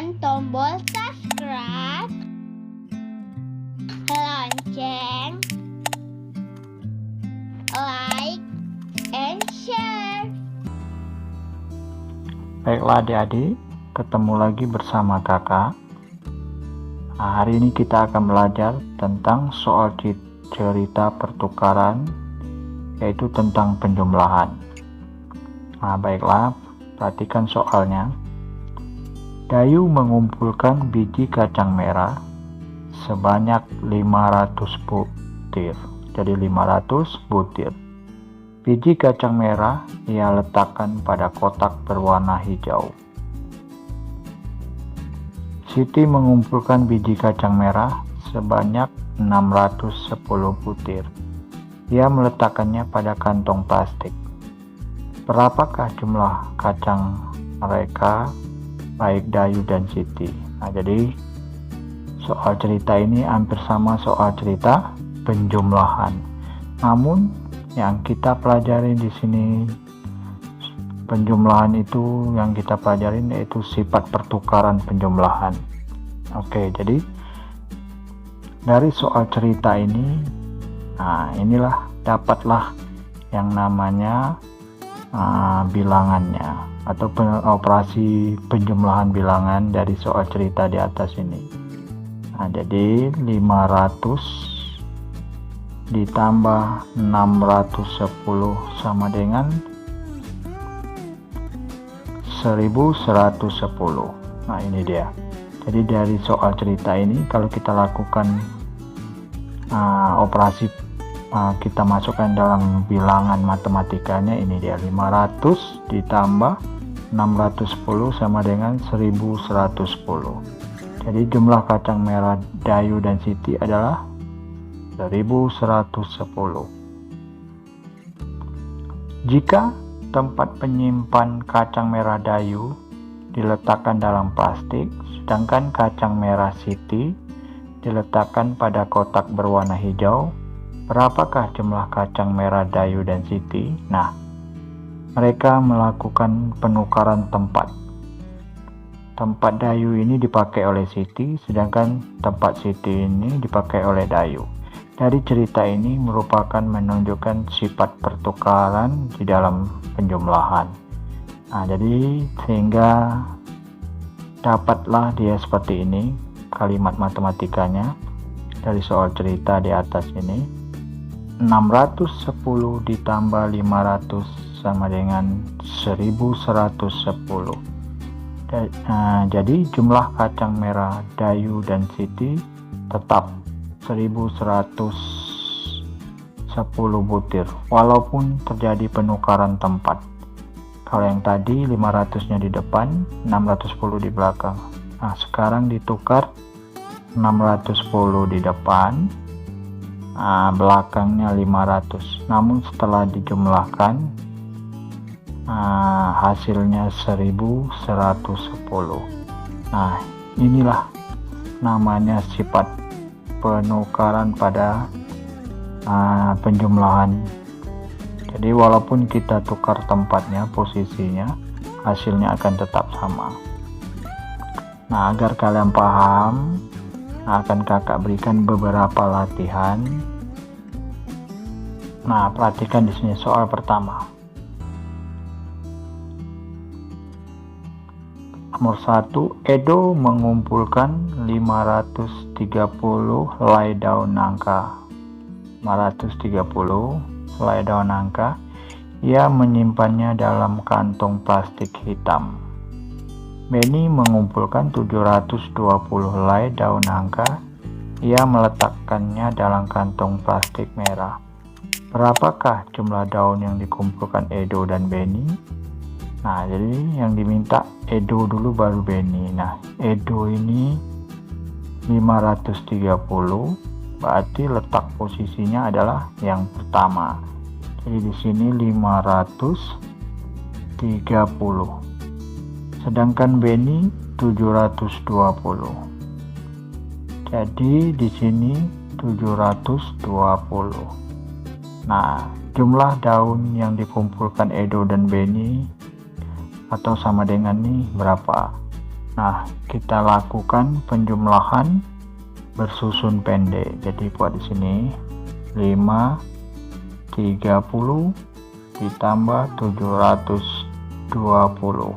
tekan tombol subscribe, lonceng, like, and share. Baiklah adik-adik, ketemu lagi bersama kakak. Hari ini kita akan belajar tentang soal cerita pertukaran, yaitu tentang penjumlahan. Baiklah, perhatikan soalnya. Dayu mengumpulkan biji kacang merah sebanyak 500 butir. Jadi 500 butir. Biji kacang merah ia letakkan pada kotak berwarna hijau. Siti mengumpulkan biji kacang merah sebanyak 610 butir. Ia meletakkannya pada kantong plastik. Berapakah jumlah kacang mereka, baik Dayu dan Siti? Jadi soal cerita ini hampir sama soal cerita penjumlahan. Namun yang kita pelajari di sini penjumlahan itu yang kita pelajarin yaitu sifat pertukaran penjumlahan. Oke, jadi dari soal cerita ini, inilah dapatlah yang namanya bilangannya atau operasi penjumlahan bilangan dari soal cerita di atas ini. Jadi 500 ditambah 610 sama dengan 1110. Ini dia. Jadi dari soal cerita ini kalau kita lakukan operasi kita masukkan dalam bilangan matematikanya, ini dia 500 ditambah 610 sama dengan 1110. Jadi jumlah kacang merah Dayu dan Siti adalah 1110. Jika tempat penyimpan kacang merah Dayu diletakkan dalam plastik, sedangkan kacang merah Siti diletakkan pada kotak berwarna hijau, berapakah jumlah kacang merah Dayu dan Siti? Mereka melakukan penukaran tempat. Tempat Dayu ini dipakai oleh Siti, sedangkan tempat Siti ini dipakai oleh Dayu. Dari cerita ini merupakan menunjukkan sifat pertukaran di dalam penjumlahan. Jadi sehingga dapatlah dia seperti ini kalimat matematikanya dari soal cerita di atas ini. 610 ditambah 500 sama dengan 1110. Jadi jumlah kacang merah Dayu dan Siti tetap 1110 butir walaupun terjadi penukaran tempat. Kalau yang tadi 500-nya di depan, 610 di belakang. Sekarang ditukar 610 di depan, belakangnya 500. Namun setelah dijumlahkan, hasilnya 1110. Inilah namanya sifat penukaran pada penjumlahan. Jadi walaupun kita tukar tempatnya, posisinya, hasilnya akan tetap sama. Agar kalian paham, akan kakak berikan beberapa latihan. Perhatikan di sini soal pertama. Nomor 1, Edo mengumpulkan 530 helai daun nangka. 530 helai daun nangka. Ia menyimpannya dalam kantong plastik hitam. Beni mengumpulkan 720 helai daun nangka. Ia meletakkannya dalam kantong plastik merah. Berapakah jumlah daun yang dikumpulkan Edo dan Beni? Jadi yang diminta Edo dulu baru Beni. Edo ini 530, berarti letak posisinya adalah yang pertama. Jadi di sini 530. Sedangkan Beni 720. Jadi di sini 720. Jumlah daun yang dikumpulkan Edo dan Beni atau sama dengan berapa? Nah, kita lakukan penjumlahan bersusun pendek. Jadi buat di sini 5, 30 ditambah 720.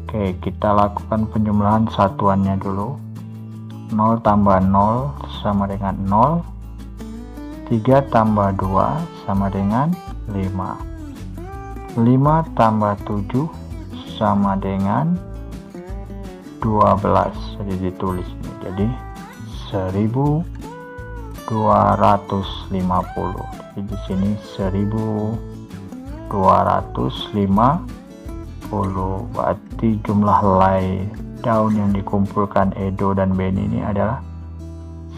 Oke, kita lakukan penjumlahan satuannya dulu. 0 tambah 0 sama dengan 0. 3 tambah 2 sama dengan 5. 5 tambah 7 sama dengan 12. Jadi ditulis ini. Jadi 1250. Jadi di sini 1250. Berarti jumlah helai daun yang dikumpulkan Edo dan Benny ini adalah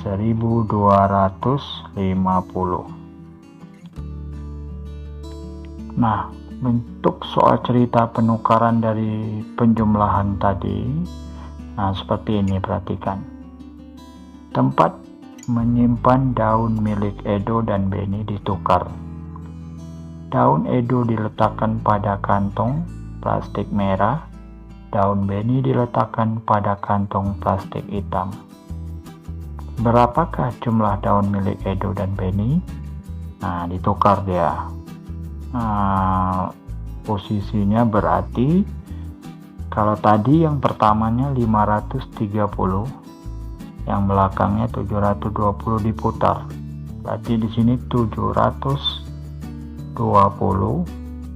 1250. Nah, bentuk soal cerita penukaran dari penjumlahan tadi, nah seperti ini, perhatikan. Tempat menyimpan daun milik Edo dan Benny ditukar. Daun Edo diletakkan pada kantong plastik merah, daun Benny diletakkan pada kantong plastik hitam. Berapakah jumlah daun milik Edo dan Benny? Nah, ditukar dia. Nah, posisinya berarti kalau tadi yang pertamanya 530, yang belakangnya 720 diputar. Berarti di sini 720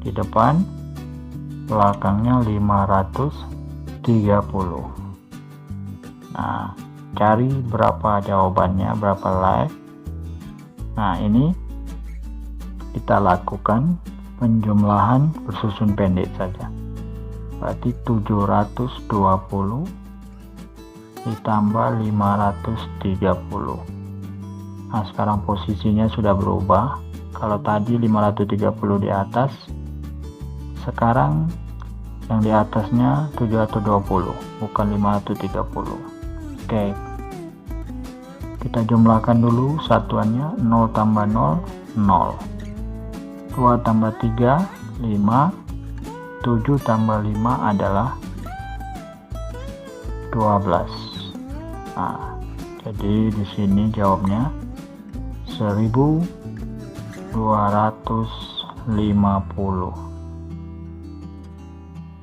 di depan, belakangnya 530. Nah, cari berapa jawabannya, berapa like. Nah, ini kita lakukan penjumlahan bersusun pendek saja. Berarti 720 ditambah 530. Nah, sekarang posisinya sudah berubah. Kalau tadi 530 di atas, sekarang yang di atasnya 720, bukan 530. Oke, kita jumlahkan dulu satuannya. 0 tambah 0, 0. 2 tambah 3, 5. 7 tambah 5 adalah 12. Nah, jadi di sini jawabnya 1250.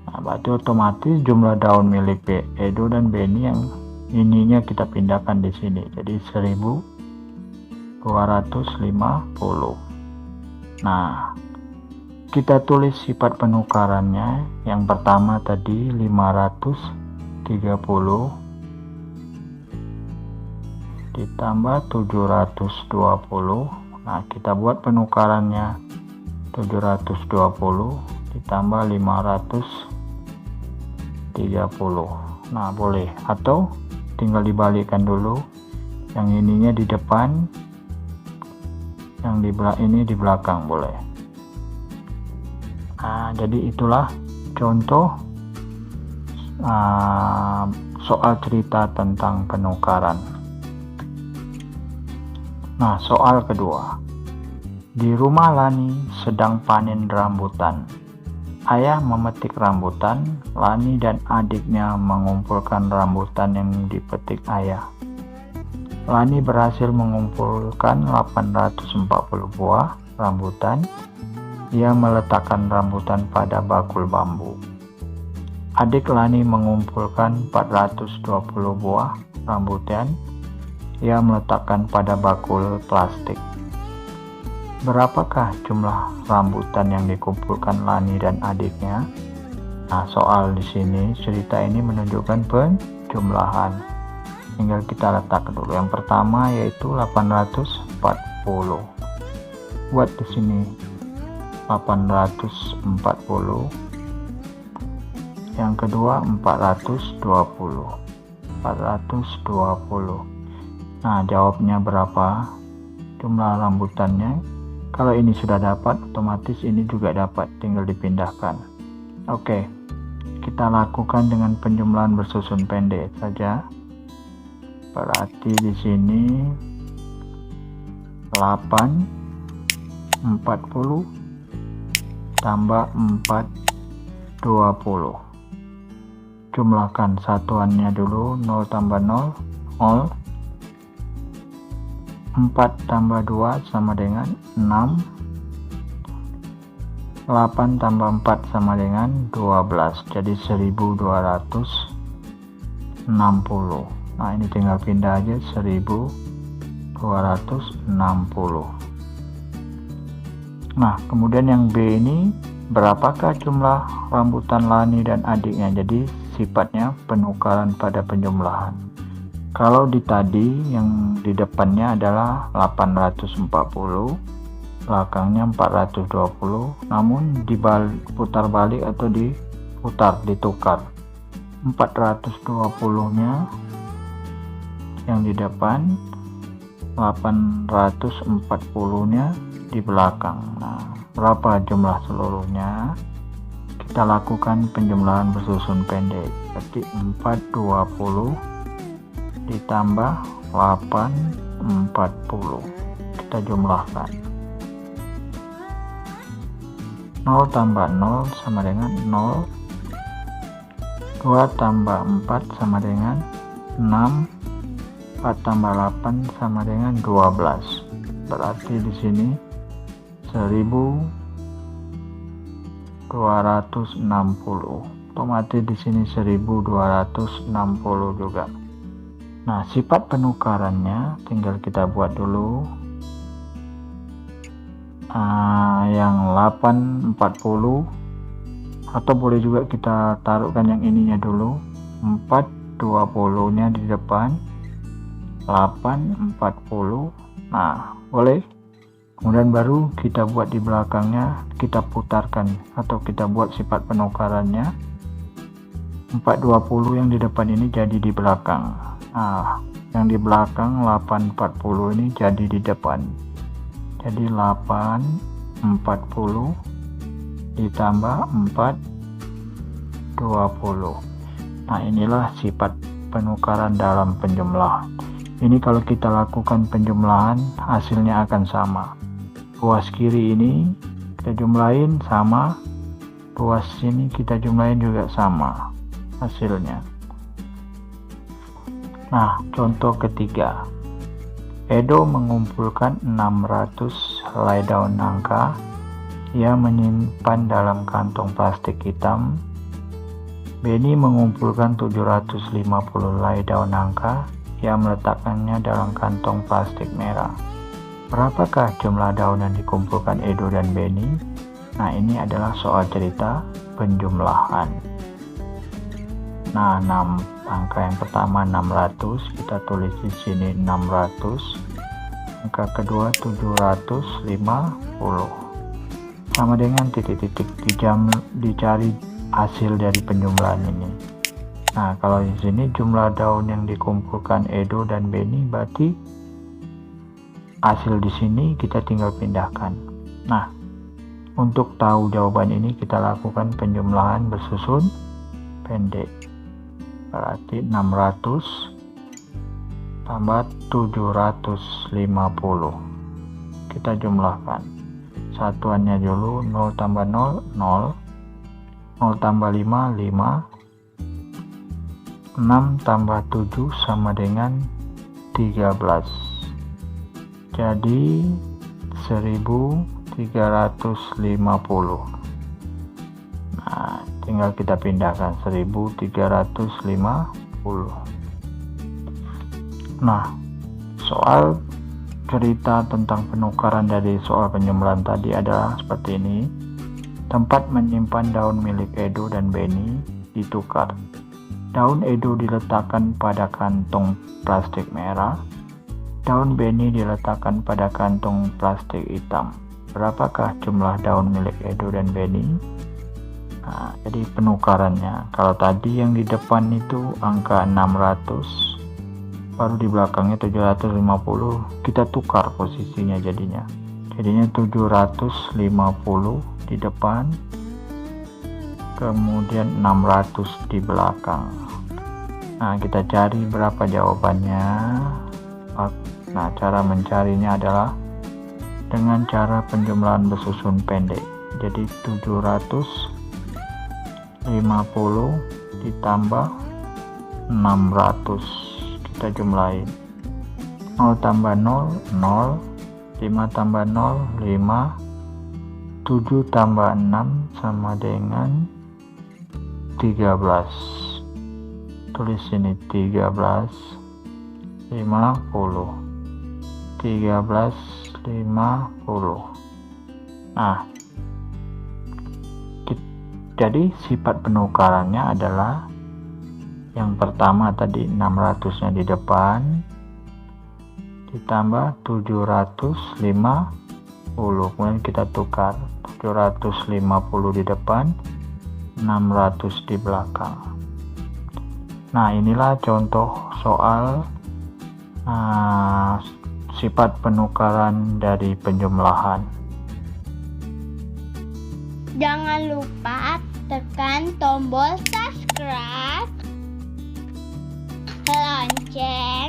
Nah, berarti otomatis jumlah daun milik Edo dan Benny yang ininya kita pindahkan di sini. Jadi 1250. Nah, kita tulis sifat penukarannya. Yang pertama tadi 530 ditambah 720. Nah, kita buat penukarannya 720 ditambah 530. Nah, boleh, atau tinggal dibalikkan dulu. Yang ininya di depan, yang di ini di belakang, boleh. Nah, jadi itulah contoh soal cerita tentang penukaran. Nah, soal kedua. Di rumah Lani sedang panen rambutan. Ayah memetik rambutan, Lani dan adiknya mengumpulkan rambutan yang dipetik ayah. Lani berhasil mengumpulkan 840 buah rambutan. Ia meletakkan rambutan pada bakul bambu. Adik Lani mengumpulkan 420 buah rambutan. Ia meletakkan pada bakul plastik. Berapakah jumlah rambutan yang dikumpulkan Lani dan adiknya? Nah, soal di sini, cerita ini menunjukkan penjumlahan. Tinggal kita letakkan dulu. Yang pertama yaitu 840. Buat di sini 840. Yang kedua 420. 420. Nah, jawabnya berapa jumlah rambutannya? Kalau ini sudah dapat, otomatis ini juga dapat, tinggal dipindahkan. Oke, kita lakukan dengan penjumlahan bersusun pendek saja. Berarti di sini 840 tambah 420. jumlahkan satuannya dulu. 0 tambah 0, 0. 4 tambah 2 sama dengan 6. 8 tambah 4 sama dengan 12. Jadi 1260. Nah, ini tinggal pindah aja 1260. Nah, kemudian yang B ini, berapakah jumlah rambutan Lani dan adiknya? Jadi sifatnya penukaran pada penjumlahan. Kalau di tadi yang di depannya adalah 840, belakangnya 420, namun diputar balik atau ditukar. 420-nya yang di depan, 840-nya di belakang. Nah, berapa jumlah seluruhnya? Kita lakukan penjumlahan bersusun pendek. Berarti 420 ditambah 840. Kita jumlahkan. 0 tambah 0 sama dengan 0. 2 tambah 4 sama dengan 6. 4 tambah 8 sama dengan 12. Berarti di sini 1260. Otomatis di sini 1260 juga. Nah, sifat penukarannya tinggal kita buat dulu. Yang 840, atau boleh juga kita taruhkan yang ininya dulu. 420-nya di depan, 840. Nah, boleh. Kemudian baru kita buat di belakangnya, kita putarkan atau kita buat sifat penukarannya. 420 yang di depan ini jadi di belakang. Nah, yang di belakang 840 ini jadi di depan. Jadi 840 ditambah 420. Nah, inilah sifat penukaran dalam penjumlahan. Ini kalau kita lakukan penjumlahan, hasilnya akan sama. Ruas kiri ini kita jumlahin sama, ruas sini kita jumlahin juga sama hasilnya. Nah, contoh ketiga. Edo mengumpulkan 600 helai daun nangka. Ia menyimpan dalam kantong plastik hitam. Beni mengumpulkan 750 helai daun nangka. Ia meletakkannya dalam kantong plastik merah. Berapakah jumlah daun yang dikumpulkan Edo dan Beni? Nah, ini adalah soal cerita penjumlahan. Nah, angka yang pertama 600, kita tulis di sini 600. Angka kedua 750. Sama dengan titik-titik dicari hasil dari penjumlahan ini. Nah, kalau di sini jumlah daun yang dikumpulkan Edo dan Beni, berarti hasil di sini kita tinggal pindahkan. Nah, untuk tahu jawaban ini kita lakukan penjumlahan bersusun pendek. Berarti 600 tambah 750. Kita jumlahkan. Satuannya dulu 0 tambah 0, 0. 0 tambah 5, 5. 6 tambah 7 sama dengan 13. Jadi 1350. Nah, tinggal kita pindahkan 1350. Nah, soal cerita tentang penukaran dari soal penjumlahan tadi adalah seperti ini. Tempat menyimpan daun milik Edo dan Beni ditukar. Daun Edo diletakkan pada kantong plastik merah. Daun Beni diletakkan pada kantong plastik hitam. Berapakah jumlah daun milik Edo dan Beni? Nah, jadi penukarannya, kalau tadi yang di depan itu angka 600, baru di belakangnya 750, kita tukar posisinya jadinya 750 di depan, kemudian 600 di belakang. Nah, kita cari berapa jawabannya. Nah, cara mencarinya adalah dengan cara penjumlahan bersusun pendek. Jadi 750 ditambah 600. Kita jumlahin. 0 tambah 0, 0. 5 tambah 0, 5. 7 tambah 6 sama dengan 13. Tulis sini 13, 50. 13, 50. Nah, jadi sifat penukarannya adalah yang pertama tadi 600-nya di depan ditambah 750, kemudian kita tukar 750 di depan, 600 di belakang. Nah, inilah contoh soal sifat penukaran dari penjumlahan. Jangan lupa tekan tombol subscribe, lonceng,